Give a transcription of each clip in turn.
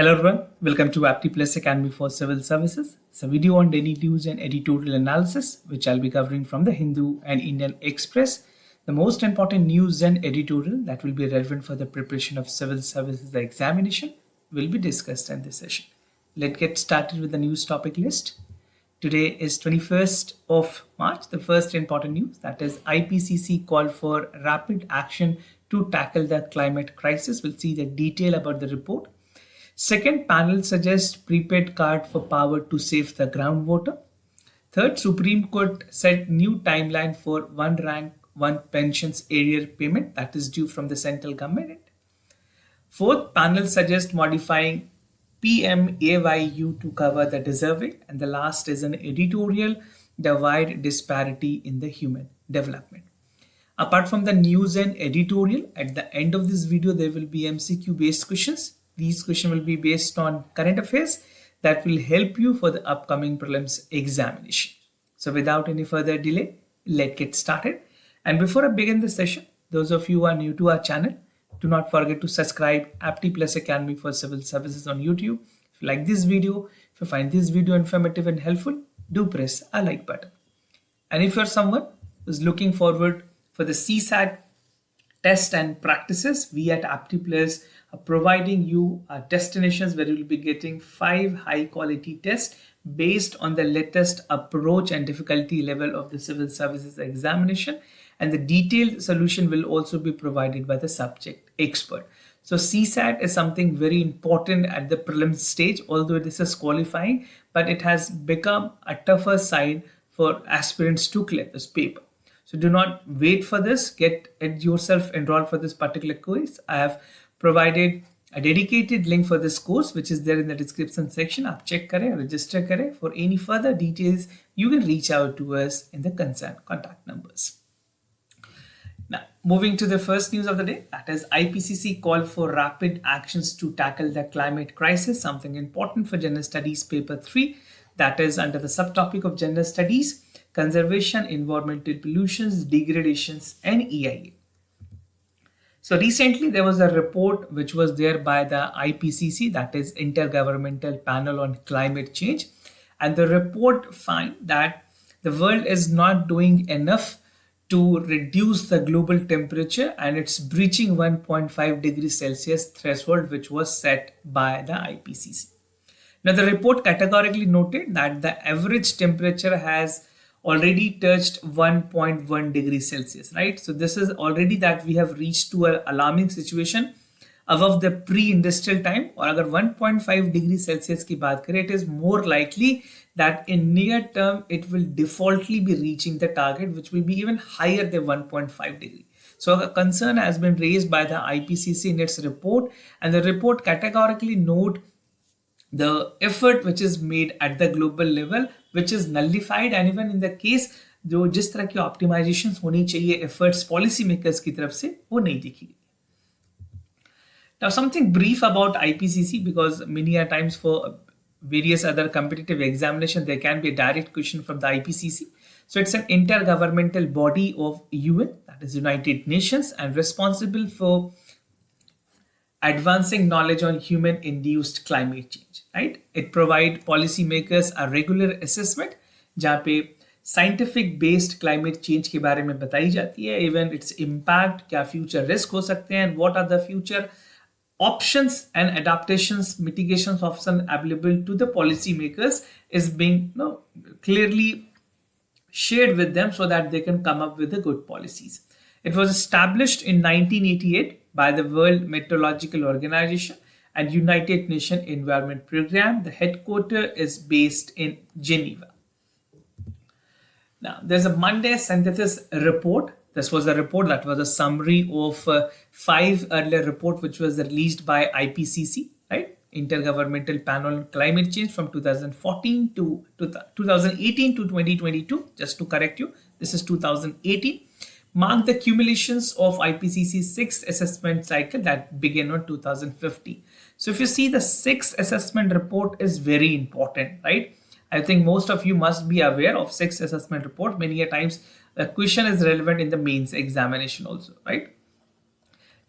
Hello everyone, welcome to Apti Plus Academy for Civil Services. It's a video on daily news and editorial analysis, which I'll be covering from the Hindu and Indian Express. The most important news and editorial that will be relevant for the preparation of civil services examination will be discussed in this session. Let's get started with the news topic list. Today is 21st of March. The first important news, that is IPCC call for rapid action to tackle the climate crisis. We'll see the detail about the report. Second, panel suggests prepaid card for power to save the groundwater. Third, Supreme Court set new timeline for one rank, one pensions arrear payment that is due from the central government. Fourth, panel suggests modifying PMAY to cover the deserving. And the last is an editorial, the wide disparity in the human development. Apart from the news and editorial, at the end of this video, there will be MCQ based questions. These questions will be based on current affairs that will help you for the upcoming prelims examination. So without any further delay, let's get started. And before I begin the session, those of you who are new to our channel, do not forget to subscribe Apti Plus Academy for Civil Services on YouTube. If you like this video, if you find this video informative and helpful, do press a like button. And if you're someone who's looking forward for the CSAT test and practices, we at Apti Plus are providing you destinations where you will be getting 5 high quality tests based on the latest approach and difficulty level of the civil services examination, and the detailed solution will also be provided by the subject expert. So CSAT is something very important at the prelims stage, although this is qualifying, but it has become a tougher side for aspirants to clear this paper. So do not wait for this, get yourself enrolled for this particular course. I have provided a dedicated link for this course, which is there in the description section. Aap check kare, register kare. For any further details, you can reach out to us in the concerned contact numbers. Now, moving to the first news of the day, that is IPCC call for rapid actions to tackle the climate crisis, something important for General Studies paper 3, that is under the subtopic of General Studies, conservation, environmental pollutions, degradations, and EIA. So recently there was a report which was there by the IPCC, that is Intergovernmental Panel on Climate Change, and the report found that the world is not doing enough to reduce the global temperature, and it's breaching 1.5 degrees Celsius threshold which was set by the IPCC. Now the report categorically noted that the average temperature has already touched 1.1 degrees Celsius, right? So this is already that we have reached to an alarming situation above the pre-industrial time. Or agar 1.5 degrees Celsius ki baat kare, it is more likely that in near term it will defaultly be reaching the target, which will be even higher than 1.5 degree. So a concern has been raised by the IPCC in its report, and the report categorically note the effort which is made at the global level, which is nullified, and even in the case जो जिस तरह की optimizations होनी चाहिए efforts policy makers की तरफ से वो नहीं दिखी. Now something brief about IPCC, because many a times for various other competitive examination there can be a direct question from the IPCC. So it's an intergovernmental body of UN, that is United Nations, and responsible for advancing knowledge on human-induced climate change, right? It provides policymakers a regular assessment जहाँ पे scientific based climate change के बारे में बताई जाती है, even its impact, क्या future risk हो सकते हैं, and what are the future options and adaptations, mitigations options available to the policymakers is being clearly shared with them so that they can come up with the good policies. It was established in 1988 by the World Meteorological Organization and United Nations Environment Program. The headquarters is based in Geneva. Now, there's a Monday synthesis report. This was a report that was a summary of 5 earlier reports which was released by IPCC, right? Intergovernmental Panel on Climate Change from 2014 to 2018 to 2022. Just to correct you, this is 2018. Mark the accumulations of IPCC's 6th assessment cycle that began on 2015. So if you see, the 6th assessment report is very important, right? I think most of you must be aware of 6th assessment report. Many a times the question is relevant in the mains examination also, right?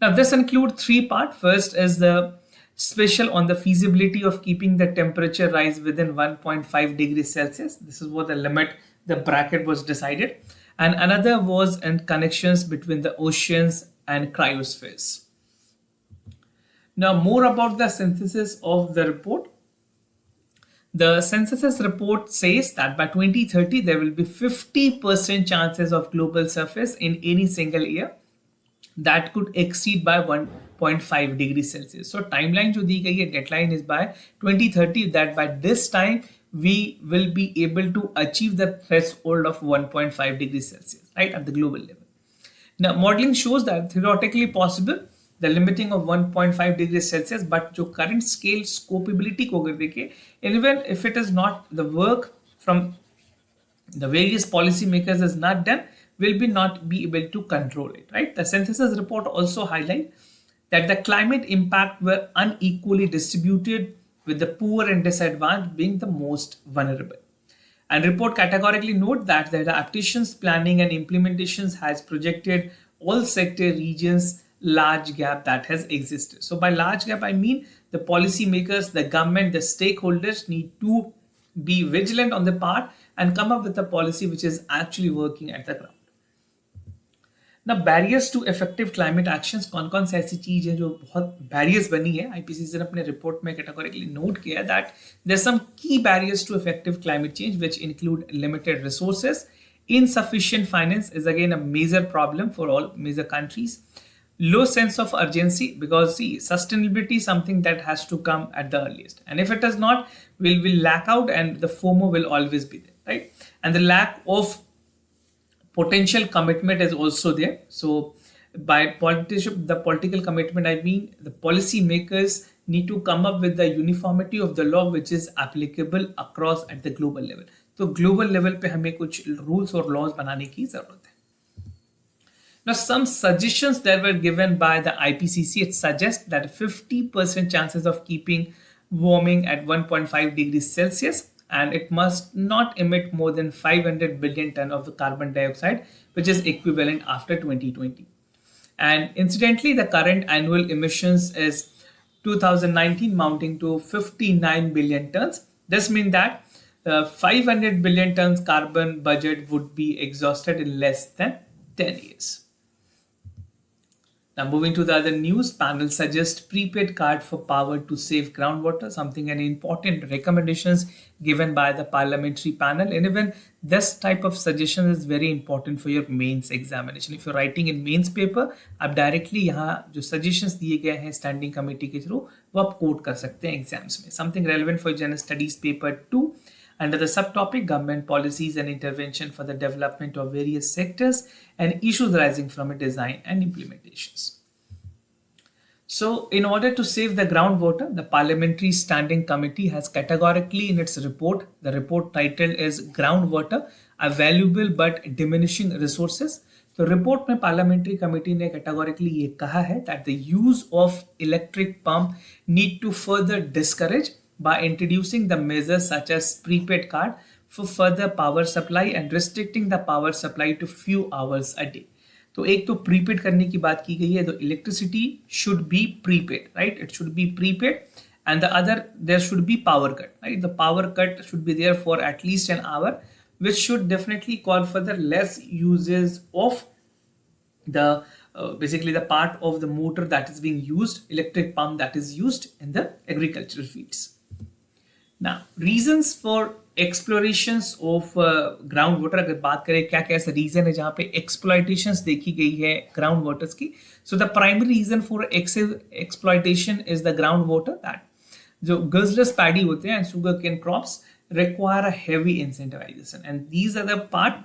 Now this includes 3 parts. First is the special on the feasibility of keeping the temperature rise within 1.5 degrees Celsius. This is what the limit, the bracket was decided. And another was in connections between the oceans and cryospheres. Now, more about the synthesis of the report. The synthesis report says that by 2030, there will be 50% chances of global surface in any single year that could exceed by 1.5 degrees Celsius. So timeline जो दी गई है, deadline is by 2030, that by this time we will be able to achieve the threshold of 1.5 degrees Celsius, right, at the global level. Now, modeling shows that theoretically possible the limiting of 1.5 degrees Celsius, but जो current scale scopability को अगर देखें, even if it is not, the work from the various policy makers is not done, will not be able to control it, right? The synthesis report also highlight that the climate impact were unequally distributed, with the poor and disadvantaged being the most vulnerable. And report categorically note that the adaptations, planning and implementations has projected all sector regions large gap that has existed. So by large gap, I mean the policy makers, the government, the stakeholders need to be vigilant on the part and come up with a policy which is actually working at the ground. Now, barriers to effective climate actions, कौन से ऐसी चीज है जो बहुत barriers बनी है, IPCC ने अपने report में categorically note किया that there are some key barriers to effective climate change which include limited resources. Insufficient finance is again a major problem for all major countries. Low sense of urgency, because see, sustainability is something that has to come at the earliest, and if it does not, will lack out, and the FOMO will always be there, right? And the lack of potential commitment is also there. So by the political commitment, I mean the policy makers need to come up with the uniformity of the law which is applicable across at the global level. So global level पे हमें कुछ rules और laws बनाने की जरूरत है. Now, some suggestions that were given by the IPCC, it suggests that 50% chances of keeping warming at 1.5 degrees Celsius, and it must not emit more than 500 billion ton of the carbon dioxide, which is equivalent after 2020. And incidentally, the current annual emissions is 2019 mounting to 59 billion tons. This means that 500 billion tons carbon budget would be exhausted in less than 10 years. Now, moving to the other news, panel suggests prepaid card for power to save groundwater, something an important recommendations given by the parliamentary panel. And even this type of suggestion is very important for your mains examination. If you're writing in mains paper, आप directly यहाँ जो suggestions दिए गए हैं standing committee के through, वो आप quote कर सकते हैं exams में. Something relevant for general studies paper 2. Under the subtopic, government policies and intervention for the development of various sectors and issues arising from a design and implementations. So, in order to save the groundwater, the Parliamentary Standing Committee has categorically in its report, the report title is Groundwater, a Valuable but Diminishing Resources. So, report में Parliamentary Committee ने categorically ये कहा है that the use of electric pump need to further discourage by introducing the measures such as prepaid card for further power supply and restricting the power supply to few hours a day. तो एक तो prepaid करने की बात की गई है, तो electricity should be prepaid, right, it should be prepaid, and the other there should be power cut, right, the power cut should be there for at least an hour, which should definitely call for the less uses of the basically the part of the motor that is being used, electric pump that is used in the agricultural fields. Now, reasons for explorations of groundwater, अगर बात करें क्या क्या ऐसा reason है जहाँ पे exploitations देखी गई है ground waters की. So the primary reason for exploitation is the groundwater, that जो grazless paddy होते हैं and sugarcane crops require a heavy incentivization, and these are the part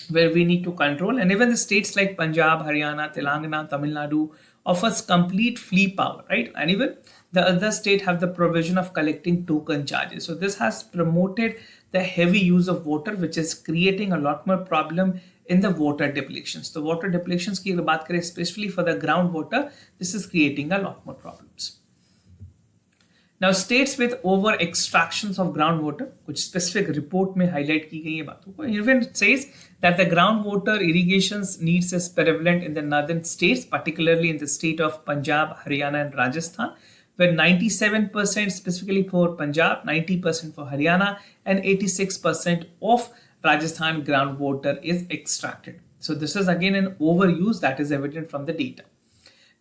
where we need to control. And even the states like Punjab, Haryana, Telangana, Tamil Nadu offers complete free power, right? And even the other state have the provision of collecting token charges. So this has promoted the heavy use of water, which is creating a lot more problem in the water depletions. The water depletions की अगर बात करें, especially for the groundwater, this is creating a lot more problems. Now, states with over extractions of groundwater, कुछ specific report में highlight की गई है बातों को. Even it says that the groundwater irrigations needs is prevalent in the northern states, particularly in the state of Punjab, Haryana, and Rajasthan, where 97% specifically for Punjab, 90% for Haryana, and 86% of Rajasthan groundwater is extracted. So this is again an overuse that is evident from the data.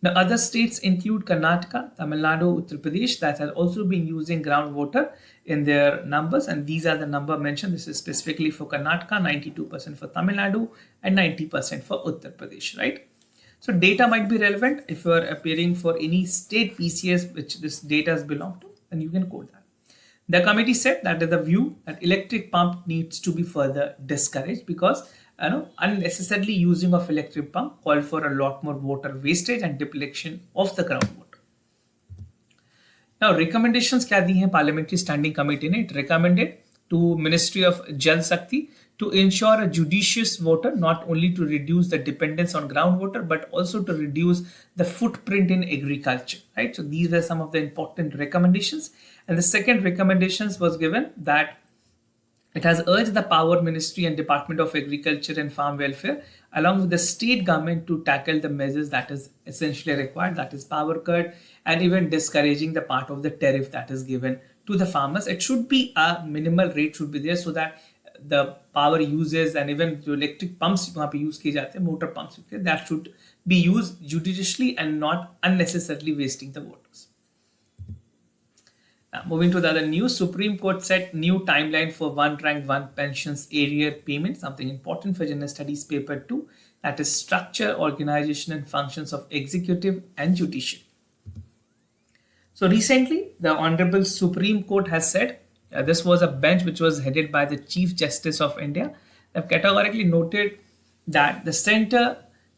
Now, other states include Karnataka, Tamil Nadu, Uttar Pradesh that have also been using groundwater in their numbers, and these are the number mentioned. This is specifically for Karnataka, 92% for Tamil Nadu, and 90% for Uttar Pradesh, right? So data might be relevant if you are appearing for any state PCS which this data has belonged to, and you can quote that. The committee said that is the view that electric pump needs to be further discouraged because unnecessarily using of electric pump called for a lot more water wastage and depletion of the groundwater. Now, recommendations क्या दी हैं Parliamentary Standing Committee ने? It recommended to Ministry of Jal Shakti to ensure a judicious water, not only to reduce the dependence on groundwater, but also to reduce the footprint in agriculture, right? So these were some of the important recommendations. And the second recommendations was given that it has urged the Power Ministry and Department of Agriculture and Farm Welfare along with the state government to tackle the measures that is essentially required, that is power cut and even discouraging the part of the tariff that is given to the farmers. It should be a minimal rate should be there so that the power uses and even the electric pumps वहाँ पे use किए जाते हैं, motor pumps that should be used judiciously and not unnecessarily wasting the waters. Now, moving to the other news, Supreme Court set new timeline for one rank one pensions arrear payment, something important for General Studies paper 2, that is structure, organization and functions of executive and judicial. So recently, the Honorable Supreme Court has said, this was a bench which was headed by the Chief Justice of India. They have categorically noted that the center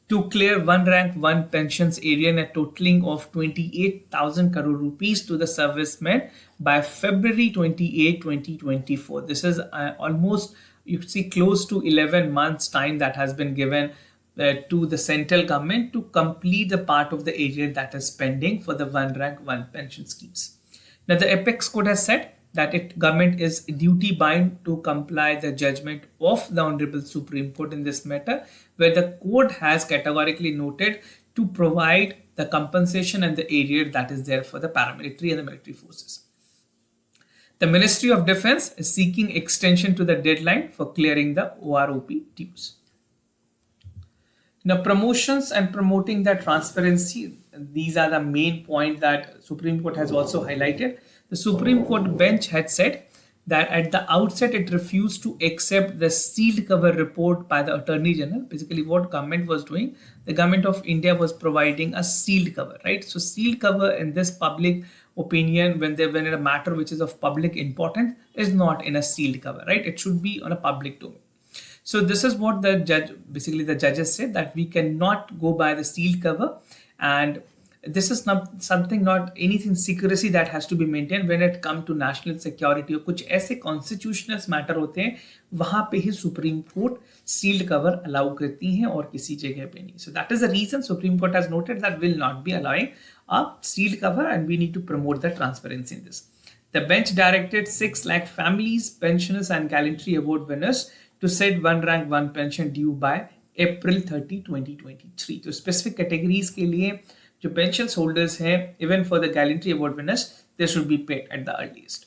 to clear one rank one pensions area in a totaling of 28,000 crore rupees to the servicemen by February 28, 2024. This is almost, you see, close to 11 months time that has been given to the central government to complete the part of the area that is pending for the one rank one pension schemes. Now the apex court has said that government is duty bound to comply the judgment of the Honorable Supreme Court in this matter, where the court has categorically noted to provide the compensation and the area that is there for the paramilitary and the military forces. The Ministry of Defense is seeking extension to the deadline for clearing the OROP dues. Now, promotions and promoting the transparency, these are the main point that Supreme Court has also highlighted. The Supreme Court bench had said that at the outset it refused to accept the sealed cover report by the Attorney General. Basically what government was doing, the government of India was providing a sealed cover, right? So sealed cover in this public opinion when in a matter which is of public importance is not in a sealed cover, right? It should be on a public domain. So this is what the judges said, that we cannot go by the sealed cover, and this is not anything secrecy that has to be maintained when it comes to national security or कुछ ऐसे constitutional matter होते हैं वहाँ पे ही Supreme Court sealed cover allow करती हैं और किसी जगह पे नहीं. So that is the reason Supreme Court has noted that will not be allowing a sealed cover, and we need to promote the transparency in this. The bench directed 6 lakh families, pensioners and gallantry award winners to set one rank one pension due by April 30, 2023. तो specific categories के लिए जो pensions holders हैं, even for the gallantry award winners, they should be paid at the earliest.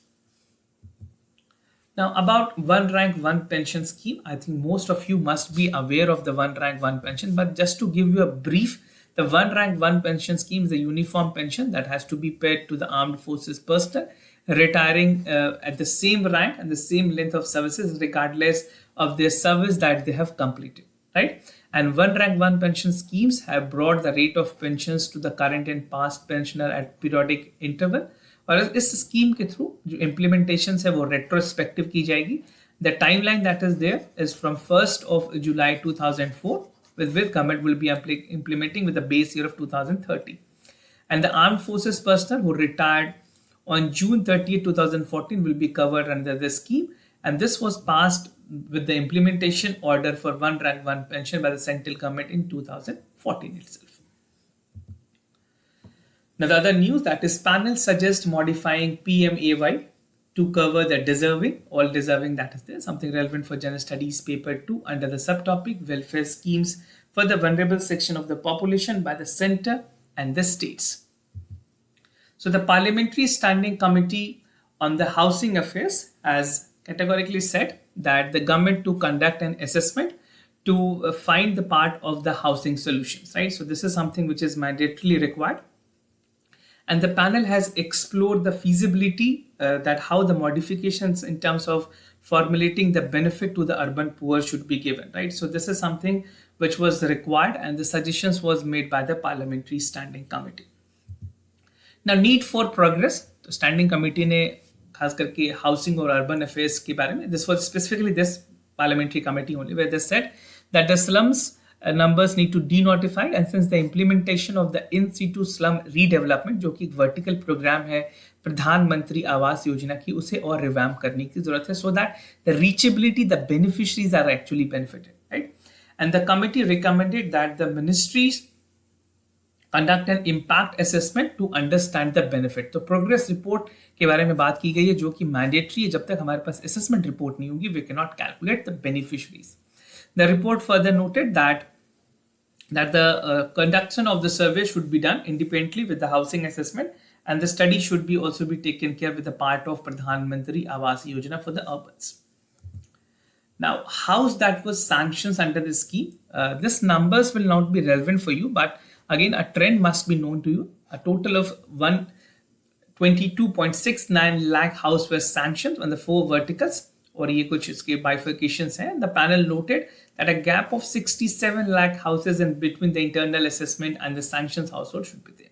Now about one rank one pension scheme, I think most of you must be aware of the one rank one pension, but just to give you a brief, the one rank one pension scheme is a uniform pension that has to be paid to the armed forces personnel retiring at the same rank and the same length of services regardless of their service that they have completed, right? And one rank one pension schemes have brought the rate of pensions to the current and past pensioner at periodic interval. और इस scheme के through जो implementation है वो retrospective की जाएगी. The timeline that is there is from 1st of July 2004, with government will be implementing with the base year of 2030. And the armed forces personnel who retired on June 30, 2014 will be covered under this scheme. And this was passed with the implementation order for one rank one pension by the central government in 2014 itself. Now the other news, that is panel suggests modifying PMAY to cover the deserving, all deserving that is there, something relevant for General Studies paper 2 under the subtopic welfare schemes for the vulnerable section of the population by the center and the states. So the Parliamentary Standing Committee on the Housing Affairs has categorically said that the government to conduct an assessment to find the part of the housing solutions, right? So this is something which is mandatorily required. And the panel has explored the feasibility that how the modifications in terms of formulating the benefit to the urban poor should be given, right? So this is something which was required, and the suggestions was made by the Parliamentary Standing Committee. Now, need for progress. तो standing committee ने खास करके housing और urban affairs के बारे में, this was specifically this parliamentary committee only, where they said that the slums numbers need to denotify, and since the implementation of the in situ slum redevelopment जो कि एक वर्टिकल प्रोग्राम है प्रधानमंत्री आवास योजना की, उसे और रिवैम्प करने की जरूरत है, so that the reachability, the beneficiaries are actually benefited, right? And the committee recommended that the ministries conduct an impact assessment to understand the benefit. तो प्रोग्रेस रिपोर्ट के बारे में बात की गई है जो कि मैंडेटरी है. जब तक हमारे पास असेसमेंट रिपोर्ट नहीं होगी, we cannot calculate the beneficiaries. The report further noted that the conduction of the survey should be done independently with the housing assessment, and the study should be also be taken care with the part of Pradhan Mantri Awas Yojana for the urbans. Now, house that was sanctions under this scheme, this numbers will not be relevant for you, but again, a trend must be known to you. A total of 122.69 lakh house were sanctioned on the 4 verticals, और ये कुछ इसके bifurcations हैं. The panel noted that a gap of 67 lakh houses in between the internal assessment and the sanctions household should be there.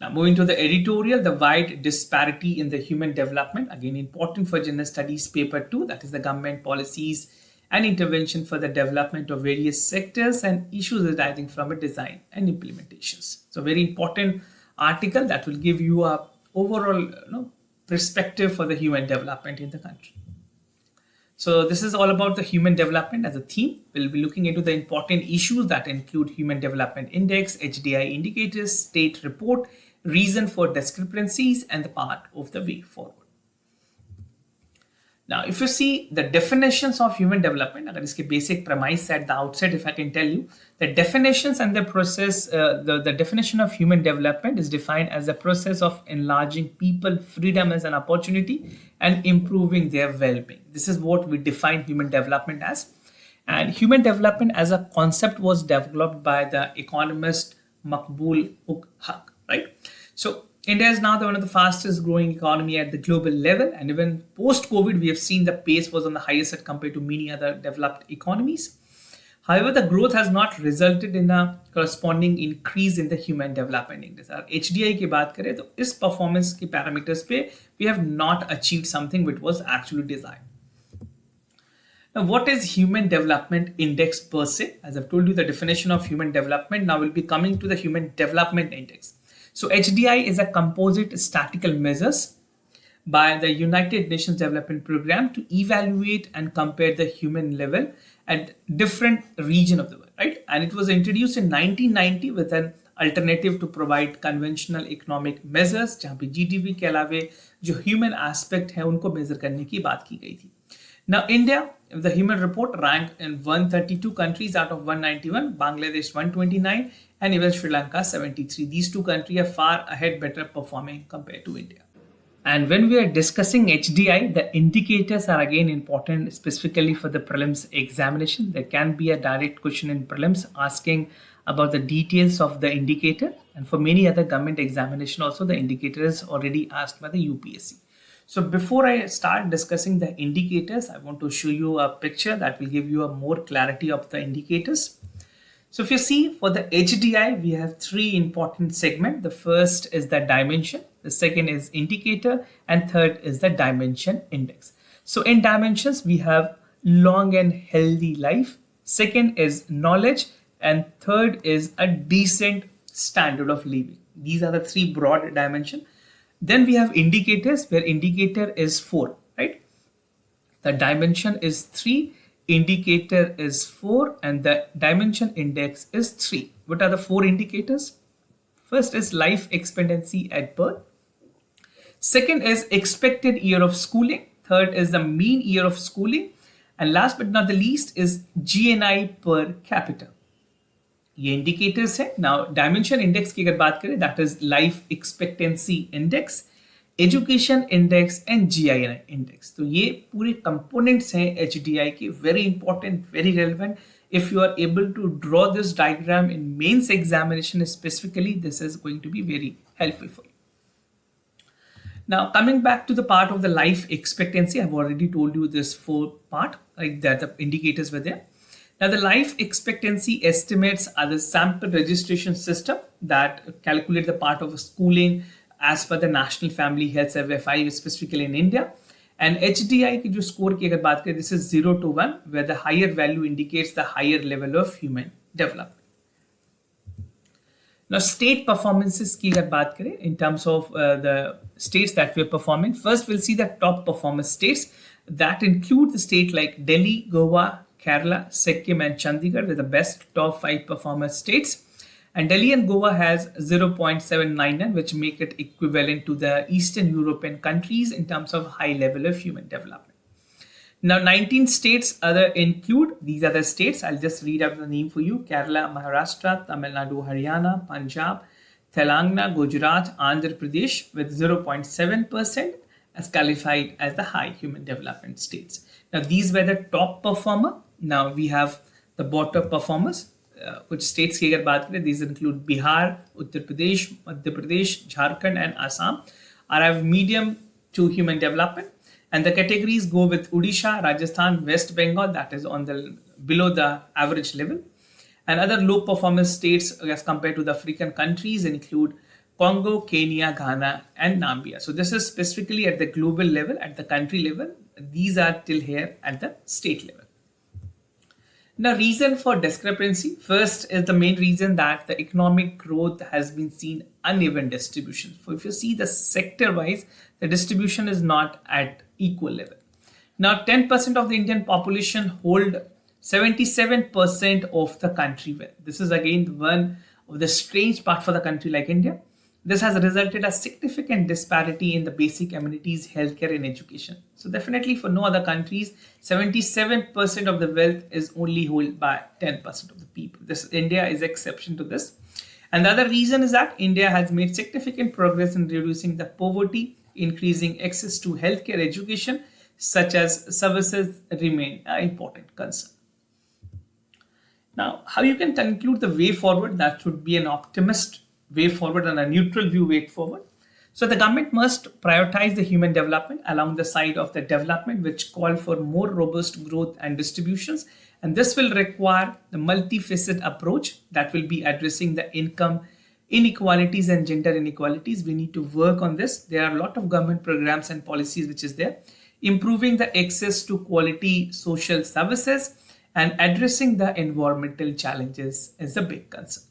Now, moving to the editorial, the wide disparity in the human development, again important for general studies paper 2, that is the government policies and intervention for the development of various sectors and issues arising from a design and implementations. So very important article that will give you a overall perspective for the human development in the country. So this is all about the human development as a theme. We'll be looking into the important issues that include Human Development Index, HDI indicators, state report, reason for discrepancies, and the path of the way forward. Now, if you see the definitions of human development, agar iske basic premise at the outset, if I can tell you, the definitions and the process, the definition of human development is defined as the process of enlarging people, freedom as an opportunity, and improving their well-being. This is what we define human development as. And human development as a concept was developed by the economist Maqbool ul Haq, right? So India is now one of the fastest growing economy at the global level, and even post-COVID, we have seen the pace was on the highest as compared to many other developed economies. However, the growth has not resulted in a corresponding increase in the human development index. HDI की बात करें तो इस performance के parameters पे we have not achieved something which was actually desired. Now, what is Human Development Index per se? As I've told you the definition of human development, now we'll be coming to the Human Development Index. So HDI is a composite statistical measures by the United Nations Development Program to evaluate and compare the human level at different region of the world, right? And it was introduced in 1990 with an alternative to provide conventional economic measures, जहाँ पे GDP के अलावे जो human aspect है उनको measure करने की बात की गई थी. Now, India, the human report ranked in 132 countries out of 191, Bangladesh 129, and even Sri Lanka 73. These two countries are far ahead, better performing compared to India. And when we are discussing HDI, the indicators are again important, specifically for the prelims examination. There can be a direct question in prelims asking about the details of the indicator, and for many other government examination also the indicator is already asked by the UPSC. So before I start discussing the indicators, I want to show you a picture that will give you a more clarity of the indicators. So if you see for the HDI, we have 3 important segments. The first is the dimension, the second is indicator, and third is the dimension index. So in dimensions, we have long and healthy life, second is knowledge, and third is a decent standard of living. These are the 3 broad dimensions. Then we have indicators, where indicator is 4, right? The dimension is 3, indicator is 4, and the dimension index is 3. What are the 4 indicators? First is life expectancy at birth. Second is expected year of schooling. Third is the mean year of schooling. And last but not the least is GNI per capita. ये indicators है. Now dimension index की अगर बात करें, that is life expectancy index, education index and GI index. तो ये पूरे components हैं HDI की, very important, very relevant. If you are able to draw this diagram in mains examination specifically, this is going to be very helpful for you. Now, coming back to the part of the life expectancy, I've already told you this full part, like that the indicators were there. Now, the life expectancy estimates are the sample registration system that calculate the part of schooling as per the National Family Health Survey 5, specifically in India. And HDI की जो score की अगर बात करें, this is 0 to 1, where the higher value indicates the higher level of human development. Now, state performances की अगर बात करें, in terms of the states that we are performing, first we'll see the top performance states that include the state like Delhi, Goa, Kerala, Sikkim and Chandigarh with the best top 5 performance states. And Delhi and Goa has 0.799, which make it equivalent to the Eastern European countries in terms of high level of human development. Now, 19 states other include, these are the states, I'll just read out the name for you: Kerala, Maharashtra, Tamil Nadu, Haryana, Punjab, Telangana, Gujarat, Andhra Pradesh with 0.7% as qualified as the high human development states. Now, these were the top performer. Now, we have the bottom performers. Which states की अगर बात करें, these include Bihar, Uttar Pradesh, Madhya Pradesh, Jharkhand and Assam are have medium to human development, and the categories go with Odisha, Rajasthan, West Bengal, that is on the below the average level, and other low performance states as compared to the African countries include Congo, Kenya, Ghana and Namibia. So this is specifically at the global level, at the country level. These are till here at the state level. Now, reason for discrepancy. First is the main reason that the economic growth has been seen uneven distribution. So if you see the sector wise, the distribution is not at equal level. Now, 10% of the Indian population hold 77% of the country wealth. This is again one of the strange part for the country like India. This has resulted a significant disparity in the basic amenities, healthcare and education. So definitely for no other countries, 77% of the wealth is only held by 10% of the people. This India is exception to this. And the other reason is that India has made significant progress in reducing the poverty, increasing access to healthcare, education, such as services remain an important concern. Now, how you can conclude the way forward? That should be an optimist way forward and a neutral view way forward. So the government must prioritize the human development along the side of the development which call for more robust growth and distributions. And this will require the multifaceted approach that will be addressing the income inequalities and gender inequalities. We need to work on this. There are a lot of government programs and policies which is there. Improving the access to quality social services and addressing the environmental challenges is a big concern.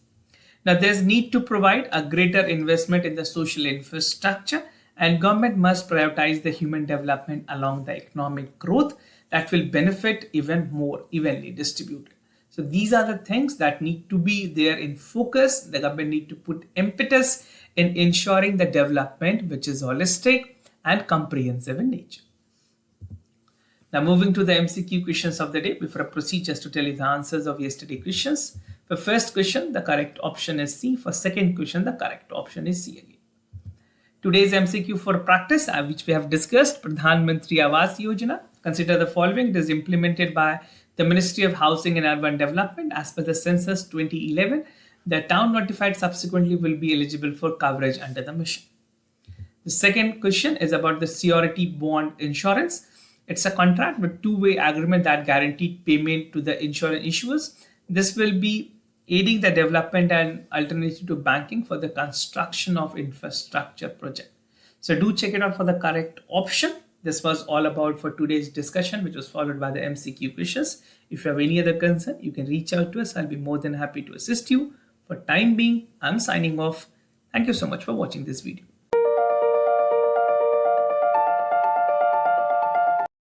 Now, there's need to provide a greater investment in the social infrastructure, and government must prioritize the human development along the economic growth that will benefit even more evenly distributed. So these are the things that need to be there in focus. The government need to put impetus in ensuring the development which is holistic and comprehensive in nature. Now, moving to the MCQ questions of the day. Before I proceed, just to tell you the answers of yesterday questions. For first question, the correct option is C. For second question, the correct option is C again. Today's MCQ for practice, which we have discussed, Pradhan Mantri Awas Yojana. Consider the following. It is implemented by the Ministry of Housing and Urban Development as per the census 2011. The town notified subsequently will be eligible for coverage under the mission. The second question is about the surety bond insurance. It's a contract with two-way agreement that guaranteed payment to the insurance issuers. This will be aiding the development and alternative to banking for the construction of infrastructure project. So do check it out for the correct option. This was all about for today's discussion, which was followed by the MCQ questions. If you have any other concern, you can reach out to us. I'll be more than happy to assist you. For time being, I'm signing off. Thank you so much for watching this video.